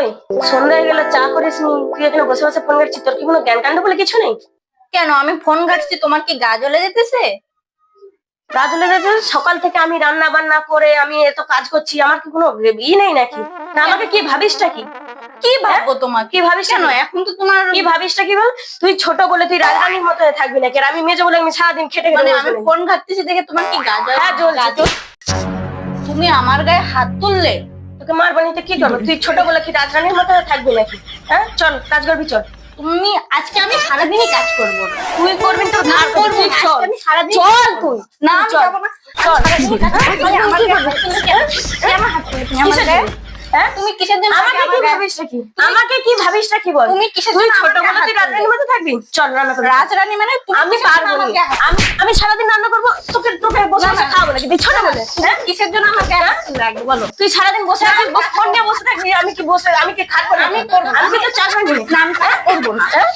ওই সন্ধ্যা হয়ে গেল, চা করিস নি, তুই এখানে বসে বসে ফোন ঘাটছিস, তোর কি কোনো জ্ঞান কাণ্ড বলে কিছু নেই? কেন আমি ফোন ঘাটছি, তোমার কি গা জ্বলে যেতেছে? রাজুলে যাচ্ছে, সকাল থেকে আমি রান্না বান্না করে আমি এত কাজ করছি, আমার কি কোনো নেই নাকি? না আমাকে কি ভাবিসটা কি? কি ভাববো তোমার? কি ভাবিস কেন এখন তো তোমার কি ভাবিসটা কি বল? তুই ছোট বলে তুই রাজরানীর মতো হয়ে থাকবি নাকি? আর আমি মেজো বলে আমি সারাদিন খেটে মানে খেটে আমি ফোন ঘাটতেছি দেখে তোমার কি গা জ্বলে? হ্যাঁ জ্বলছে। তুমি আমার গায়ে হাত তুললে? তোকে মারবো না তো কি করবো? তুই ছোট বলে কি রাজরানীর মতো হয়ে থাকবি নাকি? হ্যাঁ চল কাজ করবি, চল। তুমি আজকে আমি সারাদিনই কাজ করবো না। তুই করবি তোর না কাজ করবো, করবি, চল আমি সারাদিন চল তুই। না আমি চল। যাবো না। চল। আমার গায়ে হাত তুললে কেন? আমার হাত তুললে তুমি আমার কিসের গায়ে? জন্য? হ্যাঁ তুমি কিসের জন্য আমাকে কি ভাবিসটা কি? আমাকে কি ভাবিসটা কি বল? তুমি কিসের তুই জন্য ছোট আমার বলে তুই গায়ে হাত রাজরানীর মতো থাকবি, চল রান্না করবি। রাজরানী মানে তুমি আমি কিসের জন্য পারবো আমার না। গায়ে হাত- আমি সারাদিন রান্না করবো, তোকে তোকে বসে বসে খাওয়াবো নাকি? তুই ছোট বলে হ্যাঁ? কিসের জন্য আমার গায়ে হাত তুললে আগে বলো? তুই সারাদিন বসে আছিস, ফোন নিয়ে বসে থাকবি, আমি কি খাটবো না? আমি করবো না। আমি কি তো চাকরি না আমি কাজ করবো না। হ্যাঁ